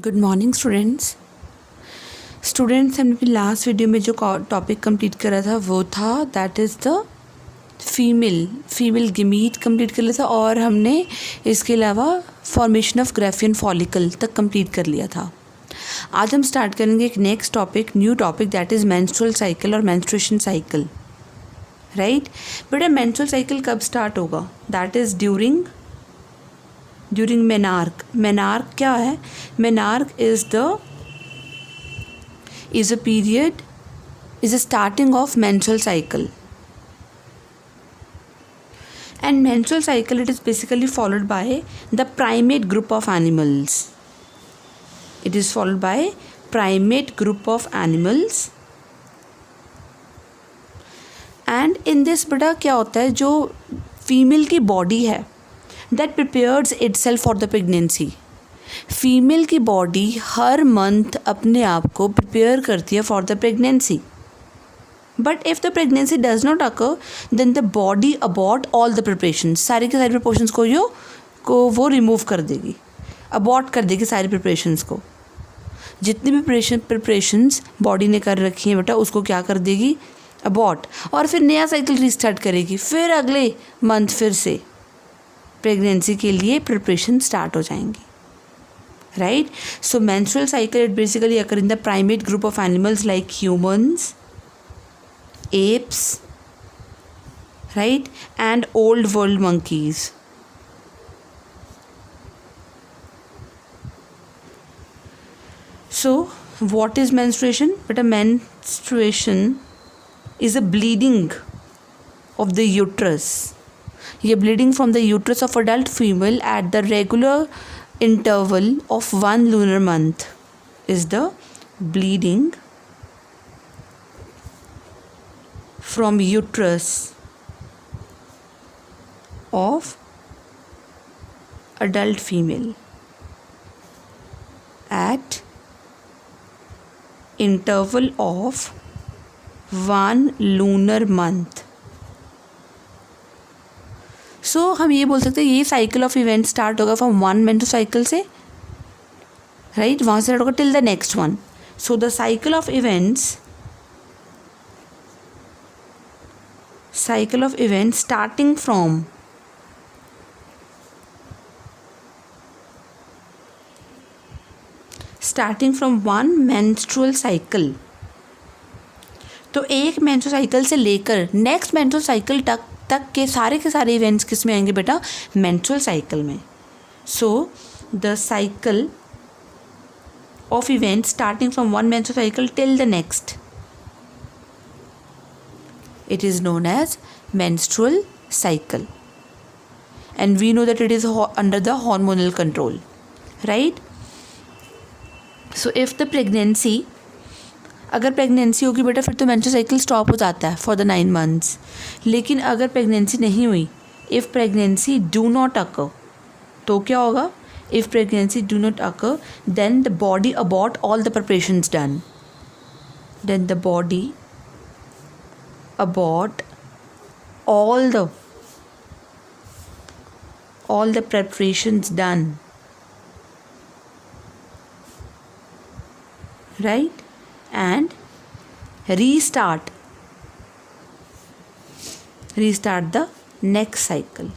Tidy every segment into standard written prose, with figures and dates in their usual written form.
Good morning students हमने अपनी last video में जो टॉपिक कंप्लीट करा था वो था that is the female gamete complete कर लिया था और हमने इसके अलावा फॉर्मेशन ऑफ ग्राफियन फॉलिकल तक कंप्लीट कर लिया था। आज हम स्टार्ट करेंगे एक next topic, new topic that is menstrual cycle और मेंस्ट्रुएशन साइकिल। राइट बेटा, मेंस्ट्रुअल साइकिल कब स्टार्ट होगा? That is during menarche. Menarche क्या है? Menarche is a period, is a starting of menstrual cycle, and menstrual cycle it is basically followed by the primate group of animals. It is followed by primate group of animals, and in this बेटा क्या होता है, जो female की body है that prepares itself for the pregnancy. Female की body हर month अपने आप को प्रिपेयर करती है for the pregnancy, but if the pregnancy does not occur then the body abort all the preparation. सारी के सारी प्रिपरेशंस को वो रिमूव कर देगी, अबॉर्ट कर देगी सारी प्रिपरेशंस को। जितनी भी प्रिपरेशंस बॉडी ने कर रखी हैं बेटा उसको क्या कर देगी? अबॉर्ट, और फिर नया साइकिल रीस्टार्ट करेगी। फिर अगले मंथ फिर से प्रेगनेंसी के लिए प्रिपरेशन स्टार्ट हो जाएंगी। Right, so menstrual cycle it basically occur in the primate group of animals like humans, apes, right, and old world monkeys. So what is menstruation? But a menstruation is a bleeding of the uterus. ये bleeding from the uterus of adult female at the regular interval of 1 lunar month is the bleeding from uterus of adult female at interval of 1 lunar month. सो हम ये बोल सकते हैं ये cycle of event start होगा from one menstrual cycle से, right, वहाँ से स्टार्ट होगा till the next one. So the cycle of events starting from one menstrual cycle। तो एक मेंस्ट्रुअल साइकिल से लेकर नेक्स्ट मेंस्ट्रुअल साइकिल तक के सारे इवेंट्स किस में आएंगे बेटा? मेंस्ट्रुअल साइकिल में। So the cycle of events starting from one menstrual cycle till the next, it is known as menstrual cycle, and we know that it is under the hormonal control, right? So if the pregnancy, अगर pregnancy होगी बेटा फिर तो menstrual cycle stop हो जाता है for the 9 months। लेकिन अगर प्रेगनेंसी नहीं हुई, if pregnancy do not occur, तो क्या होगा? If pregnancy do not occur then the body abort all the preparations done, then the body abort all the preparations done, right, and restart the next cycle।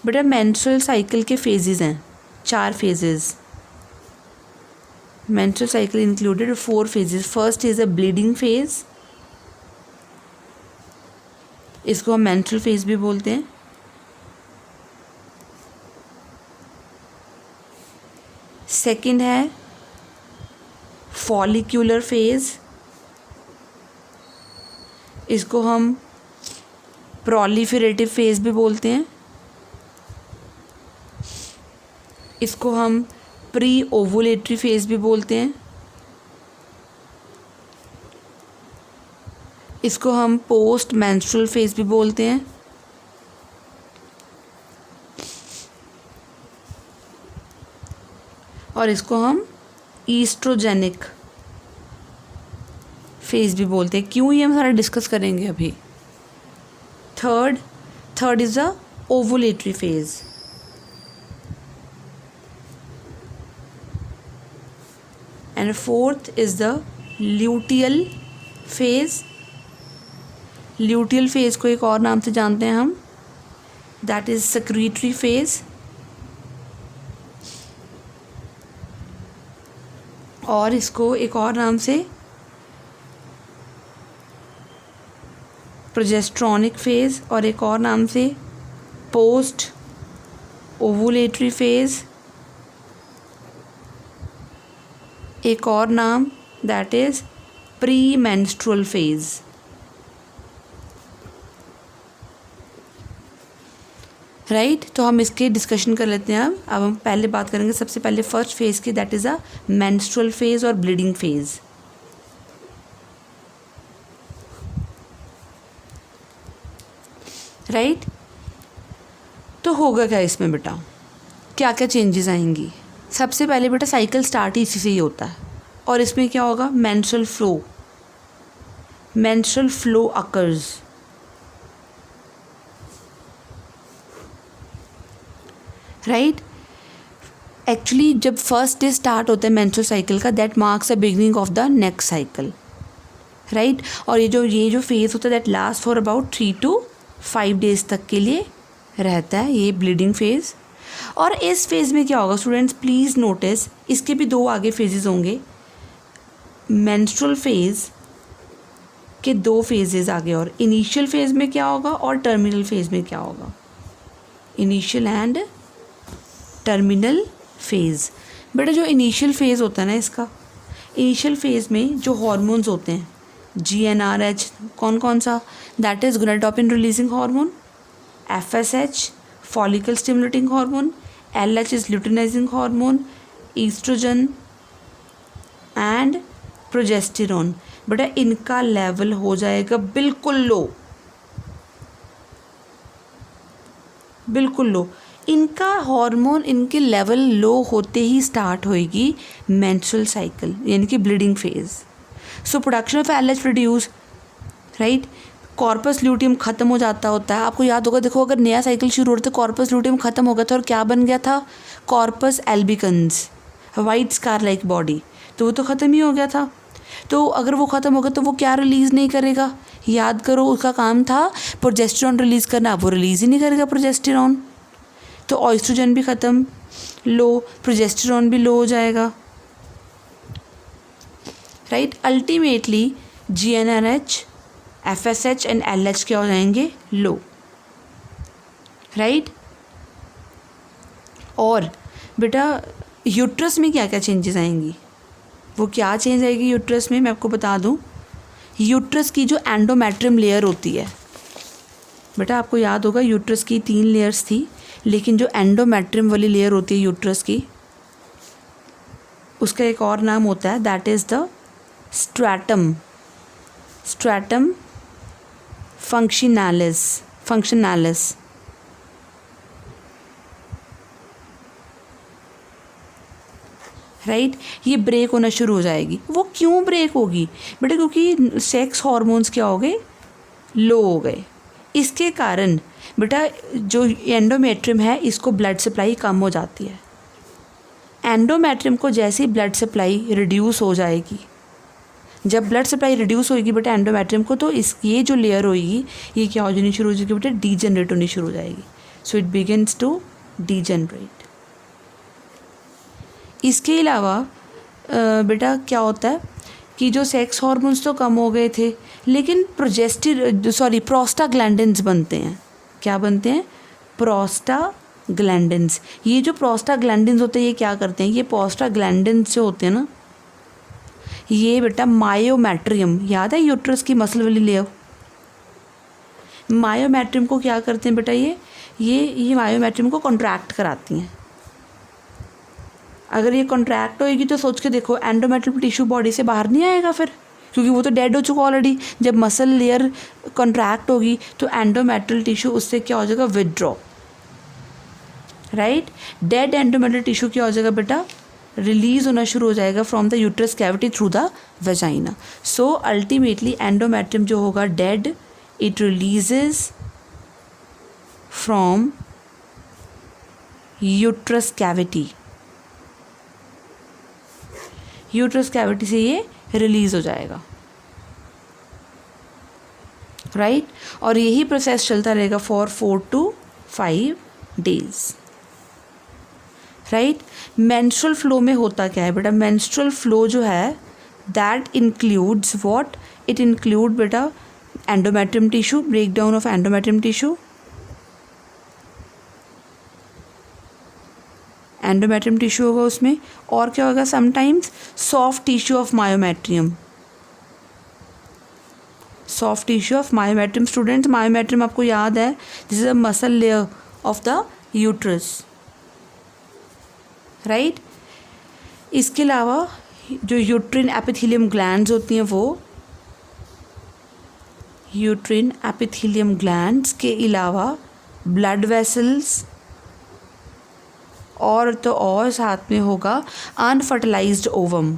बेटा menstrual cycle के phases हैं, 4 phases. Menstrual cycle included 4 phases. First is a bleeding phase, इसको हम menstrual phase भी बोलते हैं। Second है follicular phase, इसको हम proliferative phase भी बोलते हैं। इसको हम प्री ओवुलेटरी फेज भी बोलते हैं। इसको हम पोस्ट मेंस्ट्रुअल फेज भी बोलते हैं। और इसको हम ईस्ट्रोजेनिक फेज भी बोलते हैं। क्यों, ये हम सारा डिस्कस करेंगे अभी। Third is the ovulatory phase. And fourth is the luteal phase. Luteal phase को एक और नाम से जानते हैं हम, दैट इज सेक्रीटरी फेज. और इसको एक और नाम से प्रोजेस्ट्रॉनिक फेज, और एक और नाम से पोस्ट ओवुलेटरी फेज, एक और नाम that is pre menstrual phase. Right, तो हम इसके डिस्कशन कर लेते हैं. अब हम पहले बात करेंगे सबसे पहले फर्स्ट फेज की, that is a menstrual phase और ब्लीडिंग फेज. राइट, तो होगा क्या इसमें बेटा, क्या क्या चेंजेस आएंगी. सबसे पहले बेटा साइकिल स्टार्ट ही इसी से ही होता है, और इसमें क्या होगा, menstrual flow occurs. Right, actually जब फर्स्ट डे स्टार्ट होता है मेंस्ट्रुअल साइकिल का, that marks the beginning of the next cycle. Right, और ये जो फेज होता है that last for about 3 to 5 days तक के लिए रहता है, ये ब्लीडिंग फेज. और इस फेज में क्या होगा स्टूडेंट्स, प्लीज़ नोटिस, इसके भी 2 आगे फेजेस होंगे. मेंस्ट्रुअल फेज के 2 फेजेस आगे, और इनिशियल फेज में क्या होगा और टर्मिनल फेज में क्या होगा. Initial and terminal phase. बेटा जो इनिशियल फेज होता है ना, इसका इनिशियल फेज में जो हॉर्मोन्स होते हैं GnRH, कौन कौन सा, that is gonadotropin releasing hormone, FSH follicle stimulating hormone, LH is luteinizing hormone, estrogen and progesterone. बेटा इनका लेवल हो जाएगा बिल्कुल लो, बिल्कुल लो. इनका हार्मोन, इनके लेवल लो होते ही स्टार्ट होएगी मेंस्ट्रुअल साइकिल, यानी कि bleeding phase. So production of LH reduce. Right, corpus luteum ख़त्म हो जाता होता है. आपको याद होगा, देखो अगर नया साइकिल शुरू हो रहा था, कॉर्पस ल्यूटियम ख़त्म हो गया था और क्या बन गया था, corpus albicans, white scar like body. तो वो तो ख़त्म ही हो गया था. तो अगर वो ख़त्म हो गया तो वो क्या रिलीज़ नहीं करेगा, याद करो, उसका काम था प्रोजेस्टेरॉन रिलीज़ करना, वो रिलीज़ ही नहीं करेगा प्रोजेस्टेरॉन. तो ऑस्ट्रोजन भी ख़त्म, लो, प्रोजेस्टेरॉन भी लो हो जाएगा. Right, ultimately GnRH, FSH and LH क्या हो जाएंगे, लो. राइट, और बेटा यूट्रस में क्या क्या चेंजेस आएंगी, वो क्या चेंज आएगी यूट्रस में, मैं आपको बता दूं. यूट्रस की जो एंडोमेट्रियम लेयर होती है, बेटा आपको याद होगा यूट्रस की 3 लेयर्स थी, लेकिन जो एंडोमेट्रियम वाली लेयर होती है यूट्रस की, उसका एक और नाम होता है, that is the stratum functionalis. Right, ये ब्रेक होना शुरू हो जाएगी. वो क्यों ब्रेक होगी बेटा, क्योंकि सेक्स हार्मोन्स क्या हो गए, लो हो गए. इसके कारण बेटा जो एंडोमेट्रियम है, इसको ब्लड सप्लाई कम हो जाती है. एंडोमेट्रियम को जैसे ही ब्लड सप्लाई रिड्यूस हो जाएगी, जब ब्लड सप्लाई रिड्यूस होगी बेटा एंडोमेट्रियम को, तो ये जो लेयर होगी ये क्या हो जानी शुरू हो जाएगी बेटा, डीजनरेट होनी शुरू हो जाएगी. So it begins to degenerate. इसके अलावा बेटा क्या होता है कि जो सेक्स हार्मोन्स तो कम हो गए थे, लेकिन प्रोस्टाग्लैंडिन्स बनते हैं. क्या बनते हैं, प्रोस्टाग्लैंडिन्स. ये जो प्रोस्टाग्लैंडिन्स होते हैं, ये क्या करते हैं, ये प्रोस्टाग्लैंडिन्स जो होते हैं ना, ये बेटा मायोमेट्रियम, याद है यूट्रस की मसल वाली लेयर, मायोमेट्रियम को क्या करते हैं बेटा, ये मायोमेट्रियम को कॉन्ट्रैक्ट कराती हैं. अगर ये कॉन्ट्रैक्ट होएगी तो सोच के देखो, एंडोमेट्रियम टिश्यू बॉडी से बाहर नहीं आएगा फिर, क्योंकि वो तो डेड हो चुका ऑलरेडी. जब मसल लेयर कॉन्ट्रैक्ट होगी तो एंडोमेट्रियल टिश्यू उससे क्या हो जाएगा, withdraw. Right, dead endometrial tissue क्या हो जाएगा बेटा, रिलीज होना शुरू हो जाएगा from the uterus cavity through the vagina. So ultimately endometrium जो होगा dead, it releases from uterus cavity. Uterus cavity से ये रिलीज़ हो जाएगा, राइट। और यही प्रोसेस चलता रहेगा for 4 to 5 days, right. Menstrual flow में होता क्या है बेटा, मेंस्ट्रुअल फ्लो जो है that includes what, it include बेटा endometrium tissue, break down of endometrium tissue, endometrium tissue होगा उसमें, और क्या होगा sometimes soft tissue of myometrium, soft tissue of myometrium. Students myometrium आपको याद है, this is a muscle layer of the uterus, right. इसके अलावा जो यूट्रिन एपिथेलियम ग्लैंड्स होती हैं वो, यूट्रिन एपिथेलियम ग्लैंड्स के अलावा ब्लड वेसल्स, और तो और साथ में होगा अनफर्टिलाइज्ड ओवम।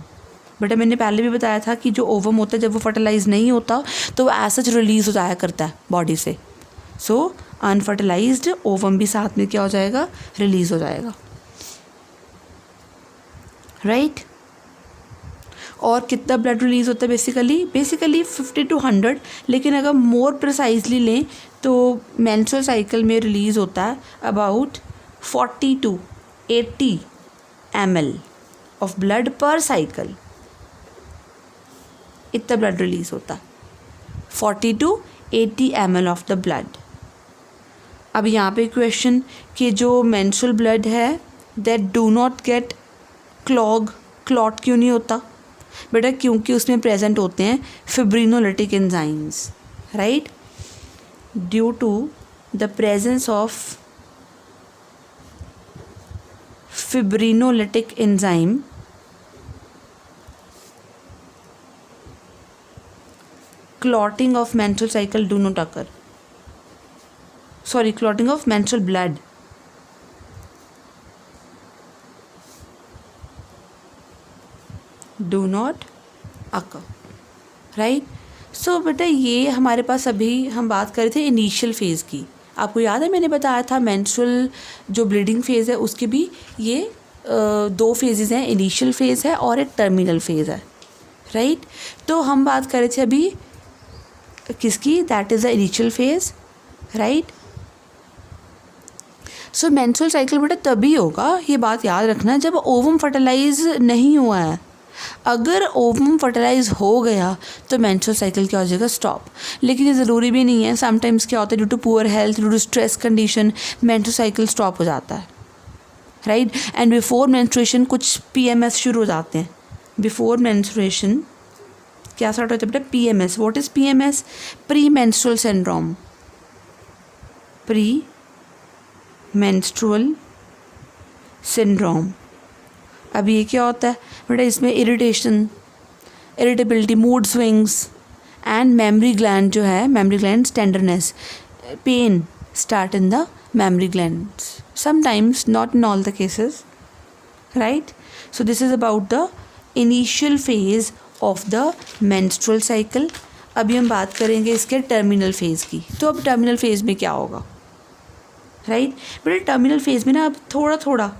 बेटा मैंने पहले भी बताया था कि जो ओवम होता है जब वो फर्टिलाइज नहीं होता तो वो एज सच रिलीज हो जाया करता है बॉडी से, सो अनफर्टिलाइज्ड ओवम भी साथ में क्या हो जाएगा, रिलीज हो जाएगा, राइट। और कितना ब्लड रिलीज होता है बेसिकली 50 to 100, लेकिन अगर मोर प्रिसाइजली लें तो मेंस्ट्रुअल साइकिल में रिलीज होता है about 40 to 80 ml of blood per cycle, इतना ब्लड रिलीज होता है, 40 to 80 ml of the blood. अब यहाँ पे क्वेश्चन कि जो मेंस्ट्रुअल ब्लड है that do not get clot क्यों नहीं होता बेटा, क्योंकि उसमें प्रेजेंट होते हैं fibrinolytic enzymes, right. Due to the presence of fibrinolytic enzyme, clotting of menstrual cycle do not occur. Sorry, clotting of menstrual blood do not occur, right? So बेटा ये हमारे पास अभी हम बात कर रहे थे इनिशियल फेज़ की। आपको याद है मैंने बताया था मेंस्ट्रुअल जो ब्लीडिंग फेज़ है उसके भी ये 2 फेजेस हैं, इनिशियल फेज़ है और एक टर्मिनल फेज़ है, राइट। तो हम बात कर रहे थे अभी किसकी, that is the initial phase, right. So menstrual cycle बेटा तभी होगा, ये बात याद रखना, जब ओवम फर्टिलाइज नहीं हुआ है। अगर ओवम फर्टिलाइज हो गया तो मेंस्ट्रुअल साइकिल क्या हो जाएगा, स्टॉप। लेकिन ये ज़रूरी भी नहीं है, समटाइम्स क्या होता है due to poor health, due to stress condition menstrual cycle stop हो जाता है, राइट। एंड बिफोर मेंस्ट्रुएशन कुछ PMS शुरू हो जाते हैं। बिफोर मेंस्ट्रुएशन क्या स्टार्ट होता है बेटा, PMS। What is PMS, pre menstrual syndrome, pre menstrual syndrome. अब ये क्या होता है बेटा, इसमें irritability, mood swings and memory gland जो है, memory gland tenderness, pain start in the mammary glands, sometimes not in all the cases, right? So this is about the initial phase of the menstrual cycle. अभी हम बात करेंगे इसके terminal phase की। तो अब टर्मिनल फेज़ में क्या होगा, राइट बेटा। टर्मिनल फेज़ में ना अब थोड़ा थोड़ा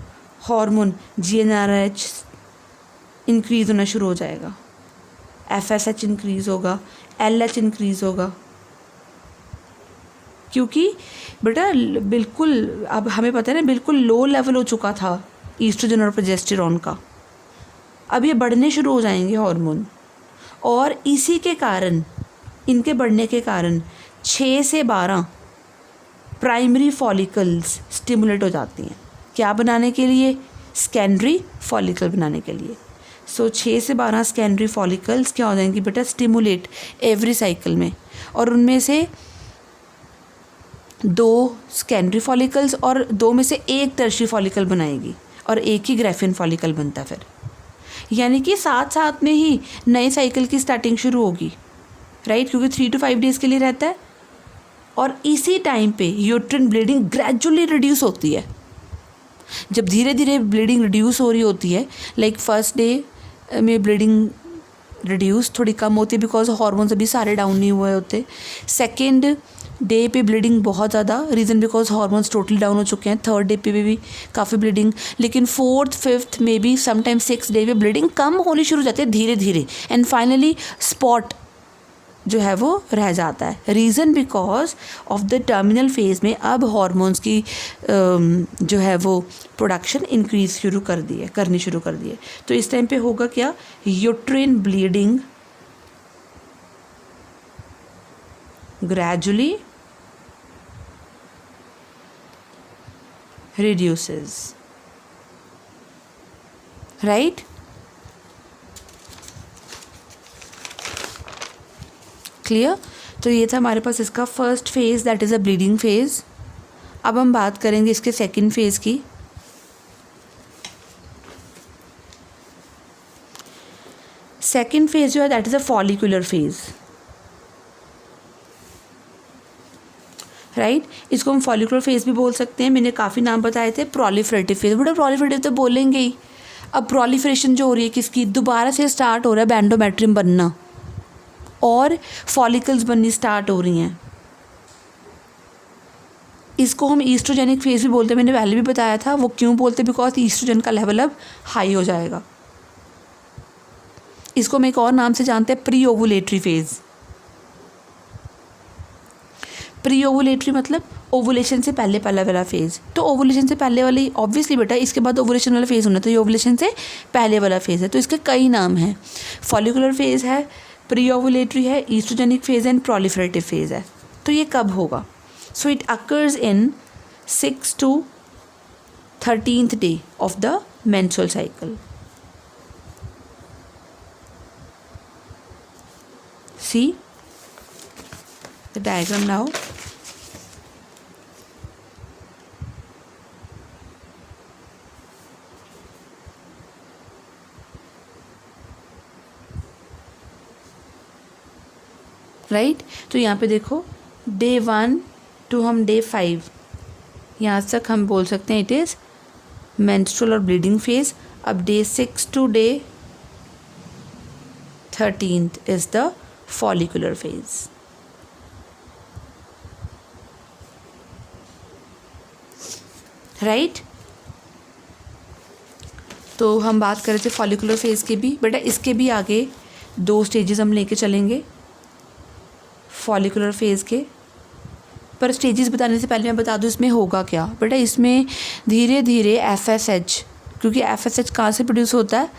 हार्मोन GnRH इंक्रीज़ होना शुरू हो जाएगा, FSH इंक्रीज़ होगा, LH इंक्रीज़ होगा, क्योंकि बेटा बिल्कुल अब हमें पता है ना बिल्कुल लो लेवल हो चुका था ईस्ट्रोजन और प्रोजेस्टेरॉन का, अब ये बढ़ने शुरू हो जाएंगे हार्मोन। और इसी के कारण, इनके बढ़ने के कारण 6 से 12 प्राइमरी फॉलिकल्स स्टिमुलेट हो जाती हैं, क्या बनाने के लिए, सेकेंडरी फॉलिकल बनाने के लिए। सो 6 से 12 सेकेंडरी फॉलिकल्स क्या हो जाएंगी बेटा, स्टिमुलेट एवरी साइकिल में, और उनमें से 2 सेकेंडरी फॉलिकल्स और 2 में से 1 टर्शियरी फॉलिकल बनाएगी और 1 ही ग्रेफियन फॉलिकल बनता है फिर, यानी कि साथ साथ में ही नए साइकिल की स्टार्टिंग शुरू होगी, राइट, क्योंकि 3 to 5 डेज़ के लिए रहता है। और इसी टाइम पे यूट्रिन ब्लीडिंग ग्रेजुअली रिड्यूस होती है। जब धीरे धीरे ब्लीडिंग रिड्यूस हो रही होती है, लाइक फर्स्ट डे में ब्लीडिंग रिड्यूस थोड़ी कम होती है बिकॉज हार्मोन्स अभी सारे डाउन नहीं हुए होते। सेकेंड डे पे ब्लीडिंग बहुत ज़्यादा, reason because hormones totally down हो चुके हैं। थर्ड डे पे भी काफ़ी ब्लीडिंग, लेकिन फोर्थ फिफ्थ में भी समटाइम्स सिक्स डे पे ब्लीडिंग कम होनी शुरू हो जाती है धीरे धीरे, एंड फाइनली स्पॉट जो है वो रह जाता है। Reason because of the terminal phase में अब हार्मोन्स की जो है वो प्रोडक्शन इंक्रीज करनी शुरू कर दी है। तो इस टाइम पे होगा क्या, uterine bleeding gradually reduces, right? Clear? तो ये था हमारे पास इसका first phase, that is a bleeding phase. अब हम बात करेंगे इसके सेकंड फेज की। सेकंड फेज जो है that is a follicular phase, right? इसको हम फॉलिकुलर फेज भी बोल सकते हैं। मैंने काफ़ी नाम बताए थे। प्रोलिफरेटिव फेज, बड़ा प्रोलिफरेटिव तो बोलेंगे ही। अब प्रोलिफरेशन जो हो रही है किसकी, दोबारा से स्टार्ट हो रहा है बैंडोमेट्रियम बनना और फॉलिकल्स बननी स्टार्ट हो रही हैं। इसको हम ईस्ट्रोजेनिक फेज भी बोलते हैं। मैंने पहले भी बताया था वो क्यों बोलते, बिकॉज ईस्ट्रोजन का लेवल अब हाई हो जाएगा। इसको हम एक और नाम से जानते हैं, pre ovulatory phase. Pre ovulatory मतलब ओवुलेशन से पहले वाला फेज़। तो ओवुलेशन से पहले वाली ऑब्वियसली बेटा इसके बाद ओवुलेशन वाला फेज़ होना, तो ये ओवुलेशन से पहले वाला फेज़ है। तो इसके कई नाम हैं, फॉलिकुलर फेज़ है, प्री ओवुलेटरी है, oestrogenic phase and proliferative phase है। तो ये कब होगा? So it occurs in 6 to 13th day of the menstrual cycle. See the diagram now. Right? तो यहाँ पे देखो डे 1 to हम डे 5 यहाँ तक हम बोल सकते हैं इट इज़ मेंस्ट्रुअल और ब्लीडिंग फेज। अब day 6 to day 13th is the follicular phase. Right? तो हम बात कर रहे थे फॉलिकुलर फेज की भी, बेटा इसके भी आगे 2 स्टेजेस हम लेके चलेंगे फॉलिकुलर फेज़ के। पर स्टेजेस बताने से पहले मैं बता दूँ इसमें होगा क्या। बेटा इसमें धीरे धीरे FSH, क्योंकि FSH कहाँ से प्रोड्यूस होता है,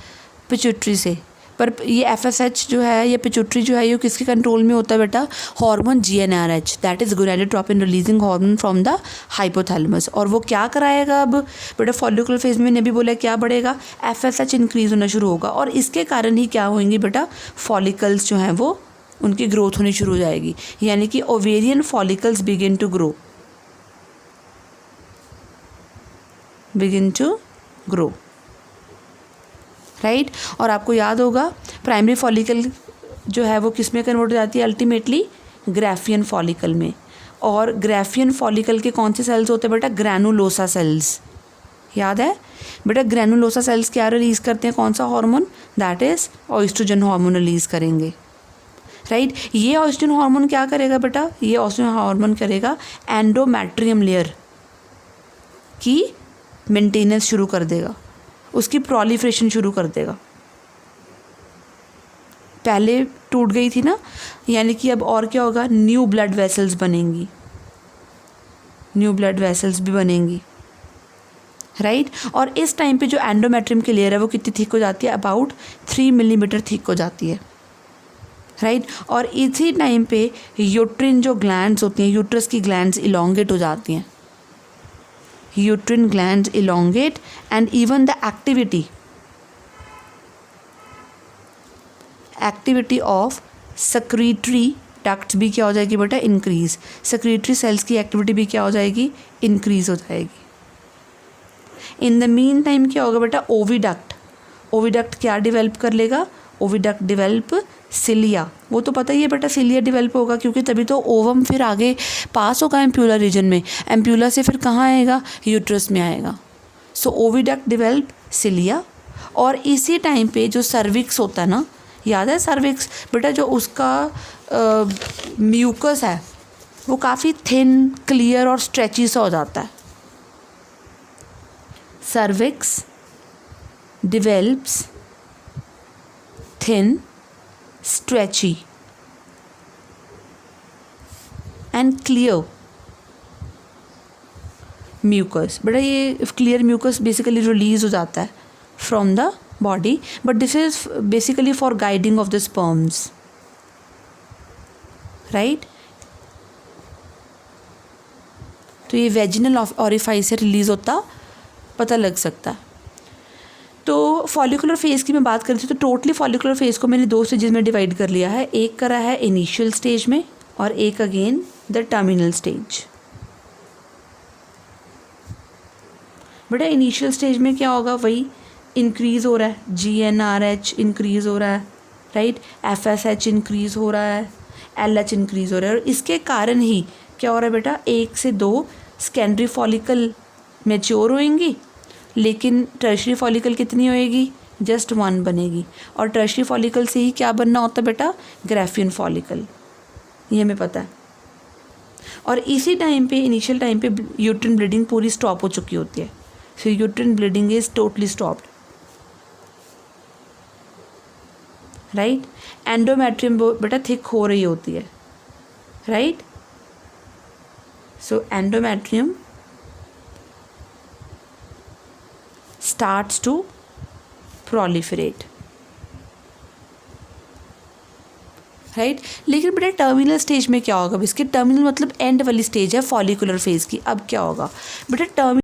पिट्यूटरी से। पर ये FSH जो है, ये पिट्यूटरी जो है, ये किसके कंट्रोल में होता है बेटा, hormone GnRH, that is gonadotropin releasing hormone from the hypothalamus. और वो क्या कराएगा अब बेटा फॉलिकुलर फेज में, ने भी बोला क्या बढ़ेगा, FSH इंक्रीज होना शुरू होगा। और इसके कारण ही क्या होंगी बेटा, फॉलिकल्स जो हैं वो उनकी ग्रोथ होनी शुरू हो जाएगी, यानी कि ovarian follicles begin to grow, right? और आपको याद होगा प्राइमरी फॉलिकल जो है वो किस में कन्वर्ट हो जाती है, अल्टीमेटली ग्राफियन फॉलिकल में। और ग्राफियन फॉलिकल के कौन से सेल्स होते हैं बेटा, ग्रैनुलोसा सेल्स। याद है बेटा, ग्रैनुलोसा सेल्स क्या रिलीज़ करते हैं, कौन सा hormone, that is oestrogen hormone release करेंगे। राइट? ये ऑयस्ट्रोजन हार्मोन क्या करेगा बेटा, ये ऑयस्ट्रोजन हार्मोन करेगा एंडोमेट्रियम लेयर की मेंटेनेंस शुरू कर देगा, उसकी प्रोलिफरेशन शुरू कर देगा। पहले टूट गई थी ना, यानी कि अब और क्या होगा, न्यू ब्लड वेसल्स बनेंगी, न्यू ब्लड वेसल्स भी बनेंगी। राइट? और इस टाइम पे जो एंडोमेट्रियम की लेयर है वो कितनी थिक हो जाती है, अबाउट 3 मिलीमीटर थिक हो जाती है। राइट? और इसी टाइम पे यूट्रिन जो ग्लैंड्स होती हैं, यूट्रस की ग्लैंड्स इलोंगेट हो जाती हैं, uterine glands elongate, and even the activity of secretory ducts भी क्या हो जाएगी बेटा, इंक्रीज। सेक्रीटरी सेल्स की एक्टिविटी भी क्या हो जाएगी, इंक्रीज हो जाएगी। इन द मीन टाइम क्या होगा बेटा, ओविडक्ट क्या डेवलप कर लेगा, ओविडक्ट डेवलप सिलिया। वो तो पता ही है बेटा, सिलिया डेवलप होगा, क्योंकि तभी तो ओवम फिर आगे पास होगा एम्प्यूला रीजन में, एम्प्यूला से फिर कहाँ आएगा, यूट्रस में आएगा। सो ओविडक्ट डेवलप सिलिया। और इसी टाइम पे जो सर्विक्स होता है ना, याद है सर्विक्स बेटा, जो उसका म्यूकस है, वो काफ़ी थिन, क्लियर और स्ट्रेची सा हो जाता है. Cervix develops thin, stretchy and clear mucus. बेटा ये clear mucus basically release हो जाता है from the body, but this is basically for guiding of the sperms, right? तो ये वेजिनल ऑरिफाइस से रिलीज होता पता लग सकता है. तो फॉलिकुलर फेज़ की मैं बात कर रही थी, तो टोटली फॉलिकुलर फेज़ को मैंने 2 स्टेजेस में डिवाइड कर लिया है. एक करा है इनिशियल स्टेज में और एक अगेन द टर्मिनल स्टेज. बेटा इनिशियल स्टेज में क्या होगा, वही इंक्रीज़ हो रहा है, GnRH इंक्रीज़ हो रहा है, राइट, FSH इंक्रीज़ हो रहा है, LH इंक्रीज़ हो रहा है. और इसके कारण ही क्या हो रहा है बेटा, 1 से 2 सेकेंडरी फॉलिकल मैच्योर होएंगी, लेकिन टर्शरी फॉलिकल कितनी होएगी, जस्ट 1 बनेगी. और टर्शरी फॉलिकल से ही क्या बनना होता है बेटा, ग्राफियन फॉलिकल, ये हमें पता है. और इसी टाइम पे, इनिशियल टाइम पे यूट्रिन ब्लीडिंग पूरी स्टॉप हो चुकी होती है. So uterine bleeding is totally stopped, right. Endometrium बेटा थिक हो रही होती है, right. So endometrium starts to proliferate, right. लेकिन बेटा टर्मिनल स्टेज में क्या होगा, इसके टर्मिनल मतलब एंड वाली स्टेज है फॉलिकुलर फेज की. अब क्या होगा बेटा,